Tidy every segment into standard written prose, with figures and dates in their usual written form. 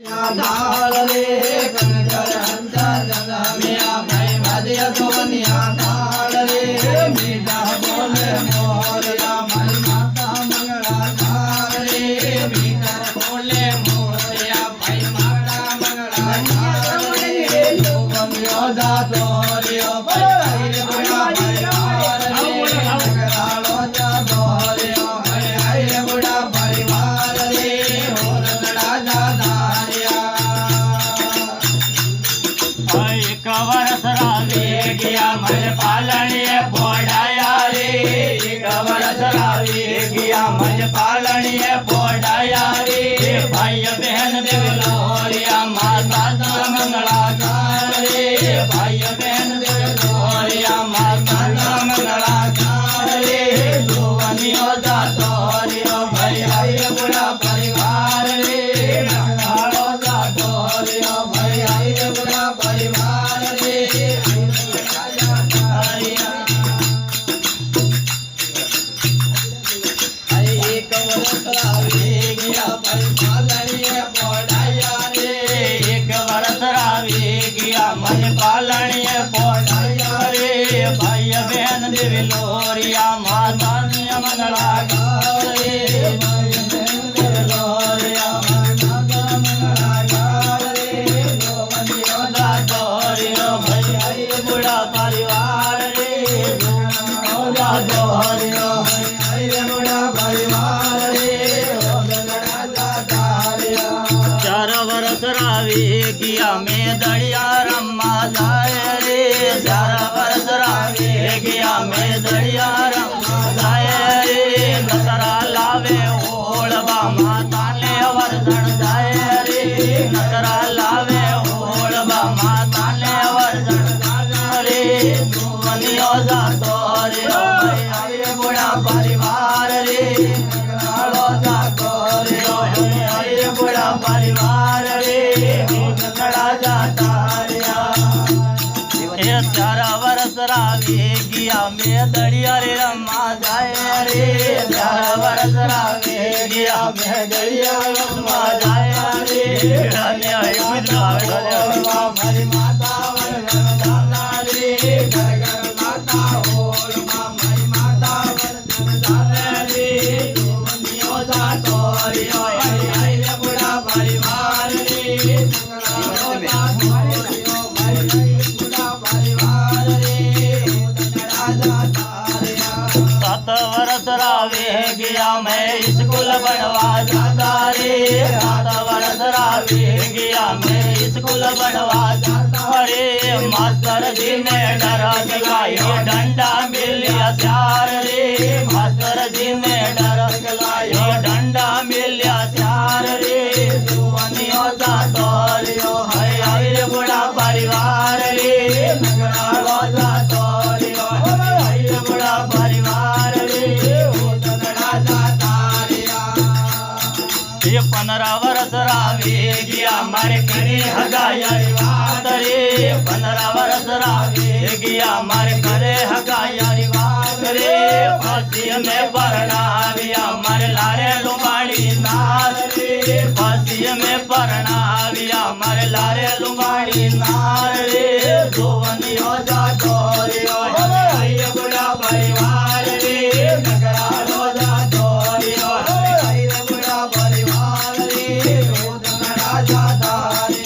ધાળ રે કણકર હંસા જગમ્યા ભાઈ ભાદ્ય સોનિયા ધાળ રે મીઠા બોલે મોરયા મારી માતા મંગળા ધાળ રે મીઠા બોલે મોરયા ભાઈ માતા મંગળા ધાળ રે ગમ્યો જાતો રહ્યો ભાઈ બુડા ભાઈ ધાળ રે મંગળાળો જાતો રહ્યો ભાઈ બુડા ભાઈ વાર રે હોરગડા જાતા एक वर्ष रावे गया मन पालने पोडाया रे एक वर्ष रावे गया मन पालने पोडाया रे भाई बहन देवलोरिया माता मंगला रे भाई बहन देवलोरिया माता मंगला रे लोवनियो जातो रे भाई आई बुढ़ा परिवार रे मंगलालो जातो रे भाई आई बुढ़ा परिवार रे एक वर्ष रावे गया भाई पालने पोडाया रे एक वर्ष रावे गया मन पालने पोडाया रे भाई बहन देवलोरिया माता मंगला रे भाई बहन देवलोरिया माता मंगला रे लोवनियो जातो रे भाई आई बुढ़ा परिवार रे जातो रे भाई बुढ़ा परिवार रे होगड़ा जाता रे 4 वर्ष रावे गया में दड़िया रम्मा जाए रे 4 वर्ष रावे गया में दड़िया रम्मा जाए रे नकरा लावे ओळबा माता ने वर्धन जाए रे नकरा लावे ओळबा माता ने वर्धन जाए रे दुवनियो जातो रे भाई आई बुढ़ा परिवार रे नकरालो जातो रे भाई आई बुढ़ा परिवार रे नकरा जाता रे 4 वर्ष रावे गया में दड़िया रे रम्मा जाए रे 4 वर्ष रावे गया में दड़िया रम्मा जाए रे हमारी माता वर्धन जाना रे घर घर माता होल हमारी माता वर्धन जाना रे लोवनियो जातो रे आई रे बुढ़ा परिवार रे मंगलालो जातो रे भाई बुढ़ा परिवार रे होगड़ा जाता रे 7 वर्ष रावे गया मैं स्कूल बनवा जाता रे 7 वर्ष रावे गया मैं स्कूल बनवा जाता रे मास्टर जी ने डरा जगाई डंडा मिलिया 4 रे मास्टर जी ने डरा जगाई डंडा मिलिया 4 रे दुवनियो जातो रे हाय आई रे बुढ़ा परिवार रे नगरालो जातो रे हाय रे बुढ़ा परिवार रे होगड़ा जाता रे 15 वर्ष रावे गया मारे करे हगायारी बात रे 15 वर्ष रावे गया मारे करे हगायारी बात रे फांसी में परणाविया मारे लारे लुमाड़ी नार रे फांसी में परणाविया मारे लारे लुमाड़ी नार रे दुवनियो जातो रे आई बुढ़ा परिवार रे नगरालो जातो रे आई बुढ़ा परिवार रे होगड़ा जाता रे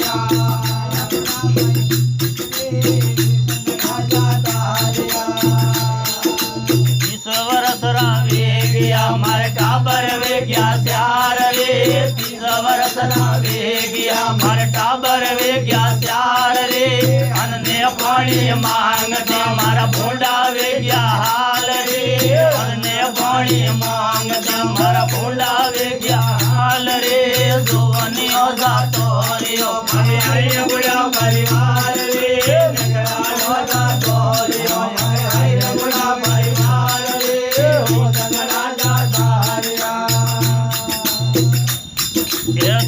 जाता रे 30 वर्ष रावे गया मारे टाबर वे गया 4 रे 30 वर्ष रावे गया मारे टाबर वे गया 4 रे अनने पानी मांगते मारा भूंडा वे गया हाल रे अनने पानी मांगते मारा भूंडा वे गया हाल रे दुवनियो जातो रे भाई आई बुढ़ा परिवार रे नगरालो जातो रे आई बुढ़ा परिवार रे होगड़ा जाता रे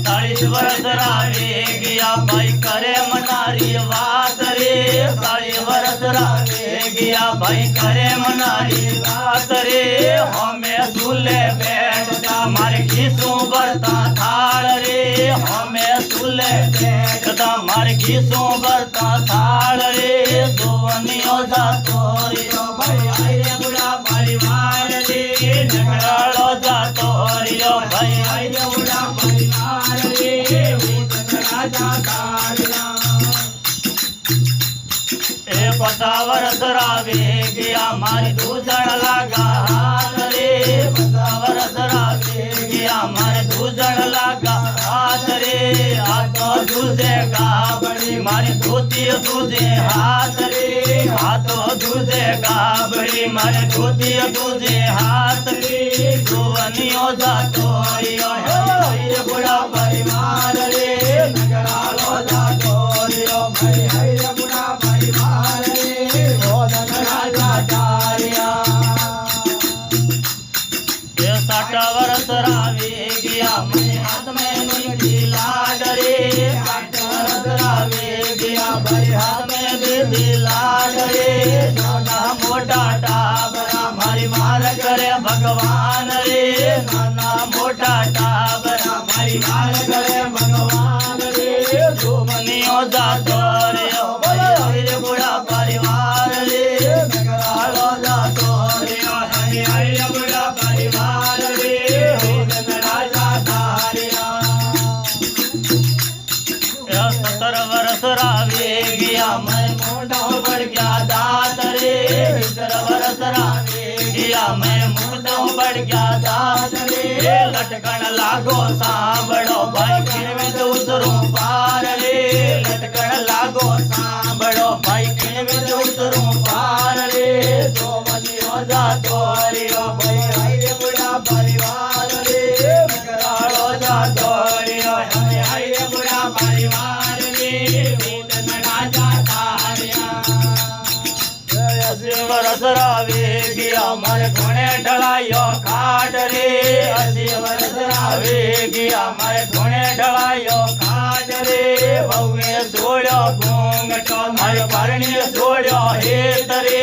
40 वर्ष रावे गया भाई करे मनारी बात रे 40 वर्ष रावे गया भाई करे मनारी बात रे हमें झूले बैठता मारे खीसू बरता थाल रे हमें ચૂલે તમારે ખીસો ભરતા થાળ રે જોવનિયો જાતો રહ્યો ભાઈ આઈ રે બુડા પરિવાર રે નગરાળો જાતો રહ્યો ભાઈ આઈ રે બુડા પરિવાર રે રાજા તાળિયા એ પતા વરસ રાવે ગયા મારી દૂધણ લાગા હાથ રે પતા વરસ રાવે ગયા મારે દૂધણ લાગા હાથ રે આ તો દૂધે ગાબડી મારી ધોતી દૂધે હાથ રે આ તો દૂધે ગાબડી મારે ધોતી દૂધે હાથ રે જોવનિયો જાતો રહ્યો હે બુડા પરિવાર રે નગરાળો જાતો રહ્યો ભાઈ હે બુડા પરિવાર રે રોદન રાજા તાળિયા એ 60 વર્ષ રાવે ગયા મને હાથ में मीठी लाड रे 60 વર્ષ રાવે ગયા ભાઈ હાથ में दीदी लाड रे नाना मोटा टाबरा मारी मार करे भगवान रे नाना मोटा टाबरा मारी मार करे ભગવાન રે જોવનિયો જાતો રહ્યો ભાઈ રે બુડા પરિવાર રે નગરાળો જાતો રહ્યો હે હે બુડા પરિવાર રે રોદન રાજા તાળિયા 17 વર્ષ રાવે ગયા મેં મોઢો પડ ગયા દાંત રે 17 વર્ષ રાવે ગયા મેં મોઢો પડ ગયા દાંત રે લટકણ લાગો સાંભળો ભાઈ કેળવે ઉતરું પાર રે લટકણ લાગો સાંભળો ભાઈ કેળવે ઉતરું પાર રે જોવનિયો જાતો રહ્યો ભાઈ ભાઈ રે બુડા પરિવાર રે નગરાળો જાતો રહ્યો હે હે બુડા પરિવાર રે રોદન રાજા તાળિયા 80 વર્ષ રાવે ગયા મારે ઘોડે ઢળાયો ખાટ રે 80 વર્ષ રાવે ગયા મારે ઘોડે ઢળાયો ખાટ રે વહુએ છોડ્યો ઘૂંઘટો મારે પરણીએ છોડ્યો હેત રે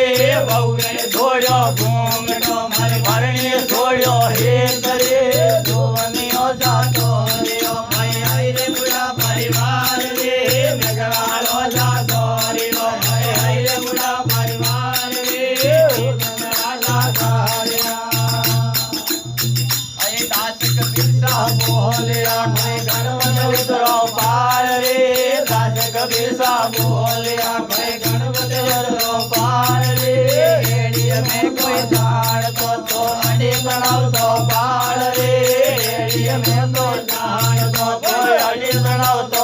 વહુએ છોડ્યો ઘૂંઘટો મારે પરણીએ છોડ્યો હેત રે જોવનિયો જાતો રહ્યો ભાઈ આઈ રે બુડા પરિવાર રે નગરાળો જાતો રહ્યો ભાઈ આઈ રે બુડા પરિવાર રે રોદન રાજા તાળિયા અરે દાસક બિરસા બોલ્યા ભાઈ ગણપત ઉતરો પાર રે દાસક બિરસા બોલ્યા ભાઈ ગણપત ઉતરો પાર રે રેડીએ મેં કોઈ જાણતો તો અડી ગણાવતો પાર રે રેડીએ મેં તો જાણતો કોઈ અડી ગણાવતો